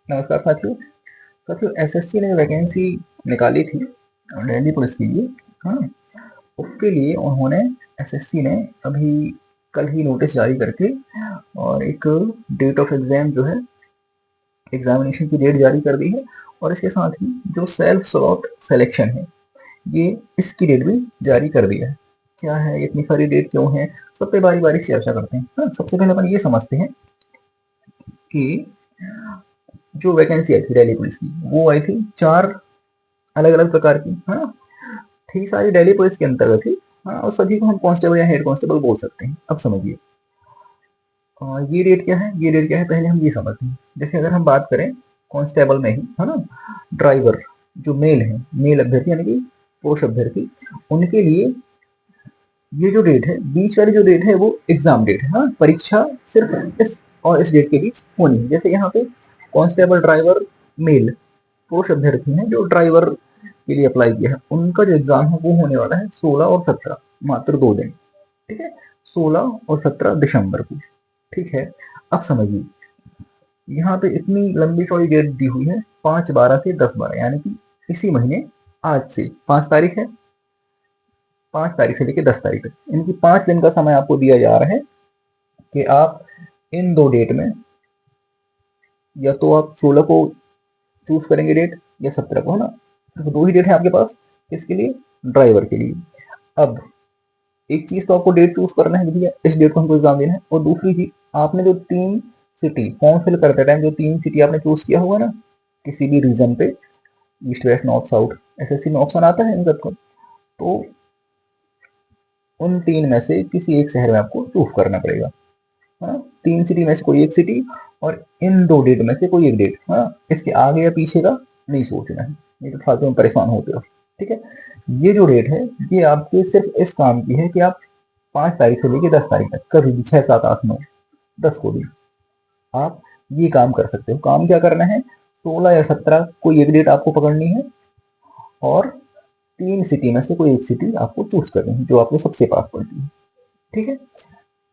नमस्कार साथियों। साथियों, एसएससी ने वैकेंसी निकाली थी दिल्ली पुलिस के लिए। हाँ, उसके लिए उन्होंने एसएससी ने अभी कल ही नोटिस जारी करके और एक डेट ऑफ एग्जाम जो है, एग्जामिनेशन की डेट जारी कर दी है। और इसके साथ ही जो सेल्फ स्लॉट सिलेक्शन है, ये इसकी डेट भी जारी कर दिया है। क्या है, इतनी सारी डेट क्यों है, सब पे बारी बारी से चर्चा करते हैं। हाँ, सबसे पहले अपन ये समझते हैं कि जो वैकेंसी आई थी दिल्ली पुलिस की, वो आई थी 4 अलग अलग प्रकार की। हाँ, थी सारी दिल्ली पुलिस के अंतर्गत थी। हाँ, और सभी को हम कांस्टेबल या हेड कांस्टेबल बोल सकते हैं। अब समझिए, ये रेट क्या है, ये रेट क्या है, पहले हम ये समझते हैं। जैसे अगर हम बात करें कांस्टेबल में ही, है ना, ड्राइवर जो मेल है, मेल अभ्यर्थी यानी कि पुरुष अभ्यर्थी, उनके लिए ये जो डेट है, बीच वाली जो डेट है, वो एग्जाम डेट है। हाँ, परीक्षा सिर्फ इस और इस डेट के बीच होनी है। जैसे यहाँ पे कांस्टेबल ड्राइवर मेल पुरुष अभ्यर्थी हैं जो ड्राइवर के लिए अप्लाई किया है, उनका जो एग्जाम है वो होने वाला है 16 और 17, मात्र 2 दिन। ठीक है, 16 और 17 दिसंबर को। ठीक है, अब समझिए, यहाँ पे इतनी लंबी चौड़ी डेट दी हुई है, 5/12 से 10/12, यानी कि इसी महीने, आज से 5 तारीख है, 5 तारीख से लेकर 10 तारीख तक, इनकी 5 दिन का समय आपको दिया जा रहा है कि आप इन 2 डेट में, या तो आप 16 को चूज करेंगे डेट, या 17 को, है ना। सिर्फ 2 ही डेट है आपके पास, किसके लिए, ड्राइवर के लिए। अब एक चीज तो आपको डेट चूज करना है कि भैया इस डेट को हमको एग्जाम देना है, और दूसरी चीज, आपने जो 3 सिटी फॉर्म फिल करते टाइम जो 3 सिटी आपने चूज किया होगा ना, किसी भी रीजन पे, east west north south, SSC में ऑप्शन आता है इन सबका, तो उन 3 में से किसी एक शहर में आपको चूज करना पड़ेगा। हाँ, 3 सिटी में से कोई एक सिटी, और इन 2 डेट में से कोई एक डेट। हाँ, इसके आगे या पीछे का नहीं सोचना है, नहीं तो फालतू में परेशान होते हो। ठीक है, ये जो डेट है, ये आपके सिर्फ इस काम की है कि आप 5 तारीख से लेकर 10 तारीख तक, कभी भी 6, 7, 8, 9, 10 को भी आप ये काम कर सकते हो। काम क्या करना है, 16 या 17 कोई एक डेट आपको पकड़नी है, और 3 सिटी में से कोई एक सिटी आपको चूज करनी है जो आपके सबसे पास पड़ती है। ठीक है,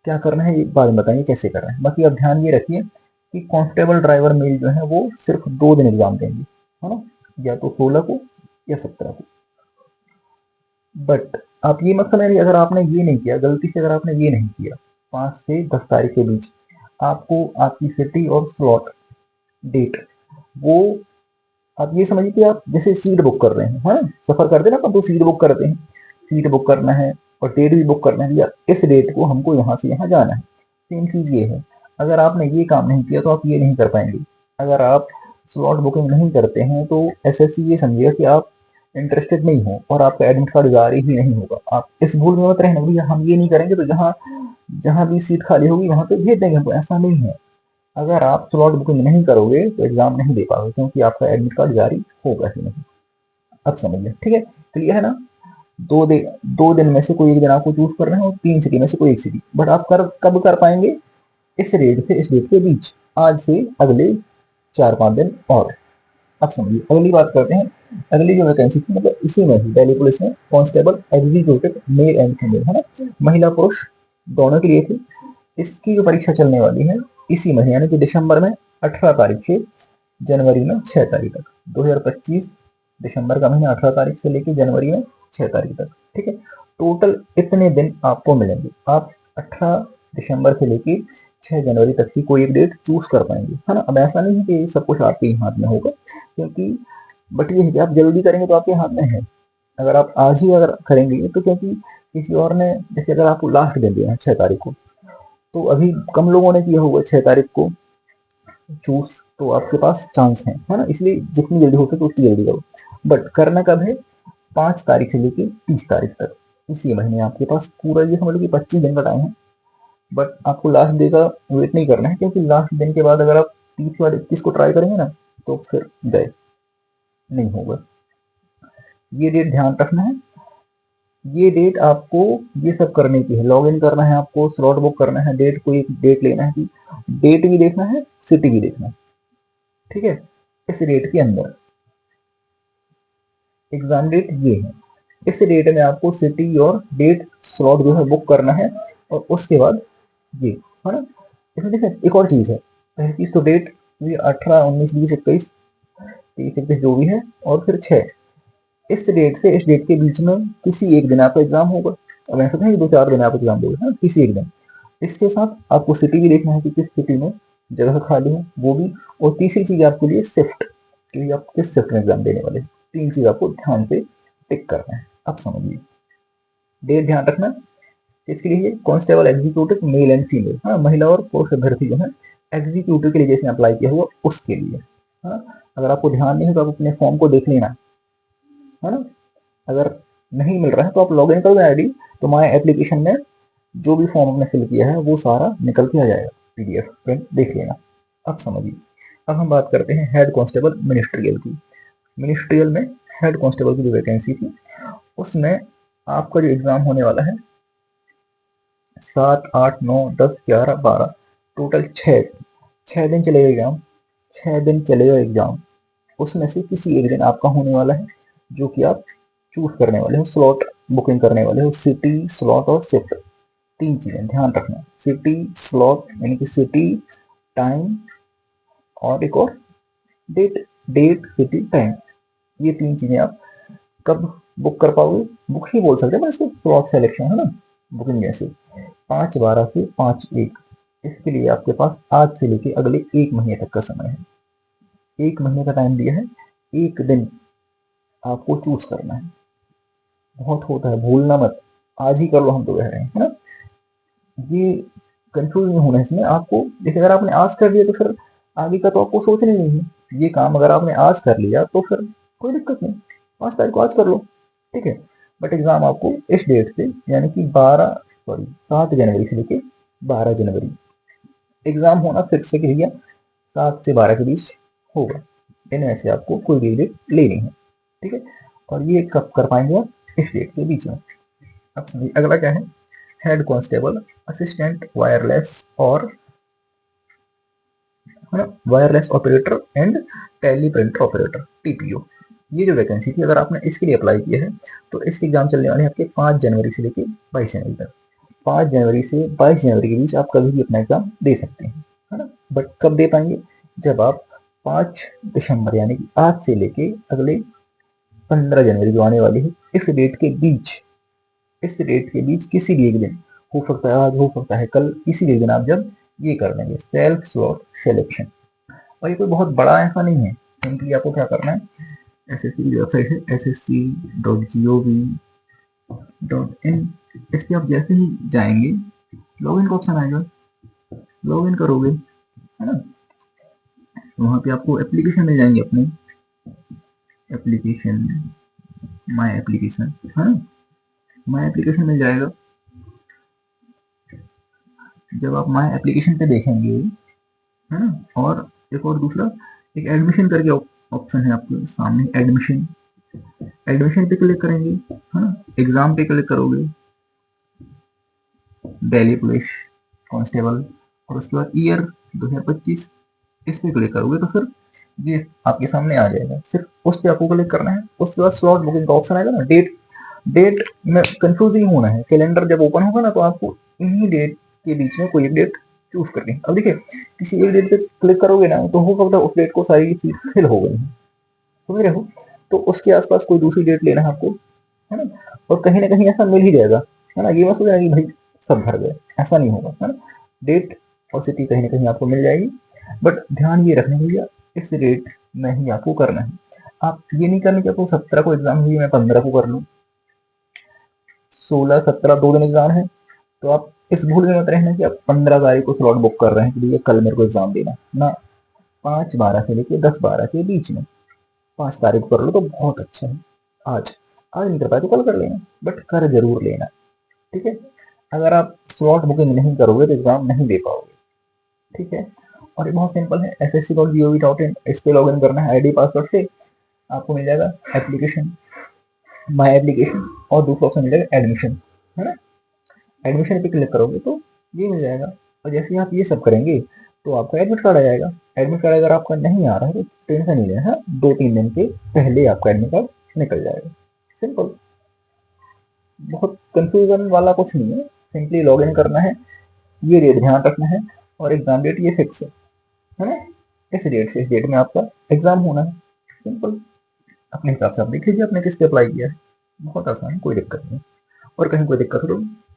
क्या करना है, एक बात बताइए कैसे करना है। बाकी आप ध्यान ये रखिए कि कांस्टेबल ड्राइवर मेल जो है वो सिर्फ 2 दिन एग्जाम देंगे, है ना, या तो 16 को या 17 को। बट आप ये मत समझिए, अगर आपने ये नहीं किया, गलती से अगर आपने ये नहीं किया, 5 से 10 तारीख के बीच आपको आपकी सिटी और स्लॉट डेट, वो आप ये समझिए कि आप जैसे सीट बुक कर रहे हैं, है ना, सफर करते हैं ना, अपन तो सीट बुक करते हैं, सीट बुक करना है और डेट भी बुक करना है, या इस डेट को हमको यहाँ से यहाँ जाना है। सेम चीज ये है, अगर आपने ये काम नहीं किया तो आप ये नहीं कर पाएंगे। अगर आप स्लॉट बुकिंग नहीं करते हैं तो एसएससी ये समझेगा कि आप इंटरेस्टेड नहीं हो, और आपका एडमिट कार्ड जारी ही नहीं होगा। आप इस भूल में मत रहना भैया हम ये नहीं करेंगे तो जहाँ जहाँ भी सीट खाली होगी वहां पे भेज देंगे हमको, ऐसा नहीं है। अगर आप स्लॉट बुकिंग नहीं करोगे तो एग्जाम नहीं दे पाओगे, क्योंकि आपका एडमिट कार्ड जारी होगा ही नहीं। अब समझिए, ठीक है, क्लियर है ना। 2 दिन में से कोई एक दिन आपको चूज करना है, और 3 सिटी में से कोई एक सिटी। बट आप कब कर पाएंगे, इस डेट से इस डेट के बीच, आज से अगले 4-5 दिन और। अब समझिए, अगली बात करते हैं। अगली जो वैकेंसी थी, मतलब इसी में ही दिल्ली पुलिस में constable executive male and female, है ना, महिला पुरुष दोनों के लिए थी। इसकी जो परीक्षा चलने वाली है इसी महीने, यानी कि दिसंबर में 18 तारीख से जनवरी में 6 तारीख तक। 2025 दिसंबर का महीना 18 तारीख से लेकर जनवरी में 6 तारीख तक। ठीक है, टोटल इतने दिन आपको मिलेंगे। आप 18 दिसंबर से लेकर 6 जनवरी तक की कोई एक डेट चूज कर पाएंगे, है ना। अब ऐसा नहीं है कि सब कुछ आपके ही हाथ में होगा, क्योंकि बट ये है कि आप जल्दी करेंगे तो आपके हाथ में है। अगर आप आज ही अगर करेंगे तो, क्योंकि किसी और ने, जैसे अगर आपको लास्ट दिन दिया है 6 तारीख को, तो अभी कम लोगों ने किया होगा 6 तारीख को चूज, तो आपके पास चांस है ना। इसलिए जितनी जल्दी हो सके उतनी जल्दी करो। बट करना कब है, 5 तारीख से लेकर 30 तारीख तक, इसी महीने आपके पास पूरा ये समझ लो कि 25 दिन का टाइम है। बट आपको लास्ट डे का वेट नहीं करना है, क्योंकि लास्ट दिन के बाद अगर आप 30 या 31 को ट्राई करेंगे ना, तो फिर गए, नहीं होगा। ये डेट ध्यान रखना है। ये डेट आपको ये सब करने की है, लॉग इन करना है आपको, स्लॉट बुक करना है, डेट को एक डेट लेना है कि डेट भी देखना है, सिटी भी देखना है। ठीक है, इस डेट के अंदर एग्जाम डेट ये है, इस डेट में आपको सिटी और डेट स्लॉट जो है बुक करना है। और उसके बाद ये, है ना। इसमें देखिए एक और चीज है, पहली चीज तो डेट, ये 18, 19, 20, 21, 30, 31 जो भी है, और फिर 6, इस डेट से इस डेट के बीच में किसी एक दिन आपका एग्जाम होगा। अब ऐसा नहीं 2-4 दिन आप एग्जाम दोगे, हाँ किसी एक दिन। इसके साथ आपको सिटी भी देखना है कि किस सिटी में जगह खाली है वो भी, और तीसरी चीज आपके लिए शिफ्ट, कि आप किस शिफ्ट में एग्जाम देने वाले हैं। 3 चीज आपको ध्यान से टिक करना है। अब समझिए, डेट ध्यान रखना इसके लिए, constable executive male and female, हाँ महिला और पुरुष अभ्यर्थी जो है एग्जीक्यूटिव के लिए जैसे अप्लाई किया हुआ उसके लिए, हाँ। अगर आपको ध्यान नहीं है तो आप अपने फॉर्म को देख लेना, है ना। अगर नहीं मिल रहा है तो आप लॉग इन कर दो आईडी, तो माई एप्लीकेशन में जो भी फॉर्म आपने फिल किया है वो सारा निकल के आ जाएगा, पीडीएफ प्रिंट देख लेना। अब समझिए, अब हम बात करते हैं हेड कांस्टेबल मिनिस्ट्रियल की। मिनिस्ट्रियल में हेड कांस्टेबल की जो वैकेंसी थी, उसमें आपका जो एग्जाम होने वाला है 7, 8, 9, 10, 11, 12, टोटल 6 दिन चलेगा एग्जाम। 6 दिन चलेगा एग्जाम, उसमें से किसी एक दिन आपका होने वाला है जो कि आप चूज करने वाले हो, स्लॉट बुकिंग करने वाले हो। सिटी, स्लॉट और शिफ्ट, 3 चीजें ध्यान रखना। सिटी, स्लॉट यानी कि सिटी, टाइम, और एक और डेट। डेट, सिटी, टाइम, ये 3 चीजें आप कब बुक कर पाओगे, बुक ही बोल सकते हैं इसको, स्लॉट सिलेक्शन है ना, बुकिंग जैसे। 5/12 से 5/1, इसके लिए आपके पास आज से लेके अगले 1 महीने तक का समय है। 1 महीने का टाइम दिया है, 1 दिन आपको चूज करना है। बहुत होता है, भूलना मत, आज ही कर लो हम तो कह रहे हैं, है ना। ये कंफ्यूज नहीं होना इसमें आपको। देखिए अगर आपने आज कर लिया तो फिर आगे का तो आपको सोचना ही नहीं है। ये काम अगर आपने आज कर लिया तो फिर कोई दिक्कत नहीं, 5 तारीख को आज कर लो, ठीक है। बट एग्जाम आपको इस डेट से यानी कि 7 जनवरी से लेके 12 जनवरी एग्जाम होना फिक्स है कि भैया 7 से 12 के बीच होगा। इनमें से आपको कोई भी डेट लेनी है, ठीक है। और ये कब कर पाएंगे आप, इस डेट के बीच में। अब समझिए अगला क्या है, हेड कांस्टेबल असिस्टेंट वायरलेस और, है ना, wireless operator and teleprinter operator, TPO. ये जो वैकेंसी थी, अगर आपने इसके लिए अप्लाई किया है तो इसके एग्जाम चलने वाले हैं आपके 5 जनवरी से लेकर 22 जनवरी तक। 5 जनवरी से 22 जनवरी के बीच आप कभी भी अपना एग्जाम दे सकते हैं, है ना। बट कब दे पाएंगे, जब आप 5 दिसंबर यानी कि आज से लेके अगले 15 जनवरी जो आने वाली है, इस डेट के बीच, इस डेट के बीच किसी भी एक दिन, हो सकता है आज, हो सकता है कल, किसी भी एक दिन आप जब ये कर देंगे सेल्फ स्लॉट सिलेक्शन। और ये कोई बहुत बड़ा ऐसा नहीं है, सिंपली आपको क्या करना है, एसएससी की वेबसाइट है ssc.gov.in, इस पे आप जैसे ही जाएंगे लॉगिन का ऑप्शन आएगा, लॉगिन करोगे, है ना। वहां पे आपको एप्लीकेशन मिल जाएंगे अपने, एप्लीकेशन, माय एप्लीकेशन, है ना, माय एप्लीकेशन मिल जाएगा। जब आप माय एप्लीकेशन पे देखेंगे, है ना, और एक और दूसरा एक एडमिशन करके ऑप्शन है आपके सामने, एडमिशन, एडमिशन पे क्लिक करेंगे, है ना। एग्जाम पे क्लिक करोगे, दिल्ली पुलिस कांस्टेबल, और उसके बाद ईयर 2025, इस पे क्लिक करोगे तो फिर ये आपके सामने आ जाएगा। सिर्फ उस पे आपको क्लिक करना है, उसके बाद स्लॉट बुकिंग का ऑप्शन आएगा ना। डेट, डेट में कंफ्यूज नहीं होना है, कैलेंडर जब ओपन होगा ना तो आपको इन्हीं डेट के बीच में कोई एक डेट चूज करनी है। अब देखिए किसी एक डेट पे क्लिक करोगे ना तो हो सकता है उस डेट को सारी सीट फिल हो गई है, समझ रहे हो, तो उसके आसपास कोई दूसरी डेट लेना है आपको, है ना। और कहीं ना कहीं ऐसा मिल ही जाएगा, है ना। ये मत सोचना कि भाई सब भर गए, ऐसा नहीं होगा, है ना। डेट और सिटी कहीं ना कहीं आपको मिल जाएगी, बट ध्यान ये रखना भैया इस डेट में ही आपको करना है। आप ये नहीं करना कि आपको 17 को एग्जाम हुई मैं 15 को कर लूँ, 16, 17 2 दिन एग्जाम है, तो आप इस भूल में मत रहना कि आप 15 तारीख को स्लॉट बुक कर रहे हैं कि भैया कल मेरे को एग्जाम देना ना। 5/12 से लेके 10/12 के बीच में 5 तारीख को कर लो तो बहुत अच्छा है। आज, आज नहीं कर पाए तो कल कर लेना, बट कर जरूर लेना, ठीक है। अगर आप स्लॉट बुकिंग नहीं करोगे तो एग्जाम नहीं दे पाओगे, ठीक है। और ये बहुत सिंपल है, ssc.gov.in, इस पे लॉग इन करना है आईडी पासवर्ड से, आपको मिल जाएगा एप्लीकेशन, माई एप्लीकेशन, और दूसरा ऑप्शन मिल जाएगा एडमिशन, है ना। एडमिशन पे क्लिक करोगे तो ये मिल जाएगा, और जैसे ही आप ये सब करेंगे तो आपका एडमिट कार्ड आ जाएगा। एडमिट कार्ड अगर आपका नहीं आ रहा है तो टेंशन नहीं लेना, 2-3 दिन के पहले आपका एडमिट कार्ड निकल जाएगा, सिंपल। बहुत कंफ्यूजन वाला कुछ नहीं है, सिंपली लॉग इन करना है, ये डेट ध्यान रखना है, और एग्जाम डेट ये फिक्स है ना। इस डेट से इस डेट में आपका एग्जाम होना है, सिंपल। अपने हिसाब से आप देख लीजिए आपने किस पे अप्लाई किया है, बहुत आसान है, कोई दिक्कत नहीं। और कहीं कोई दिक्कत हो तो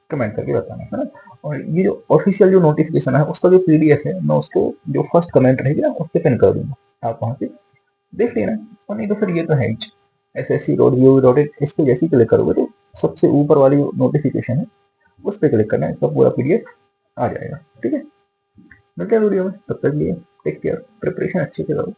कमेंट करके बताना, है ना। और ये जो ऑफिशियल जो नोटिफिकेशन है उसका जो पीडीएफ है, मैं उसको जो फर्स्ट कमेंट रहेगी ना उस पर पिन कर दूंगा, आप वहाँ से देख लेना। और नहीं तो फिर ये तो है ही, SSC.gov.in इस पे जैसे ही क्लिक करोगे तो सबसे ऊपर वाली नोटिफिकेशन है उस पर क्लिक करना है, इसका पूरा पीडीएफ आ जाएगा। ठीक है, मिलते हैं वीडियो में, तब तक लिए टेक केयर, प्रिपरेशन अच्छे से करो।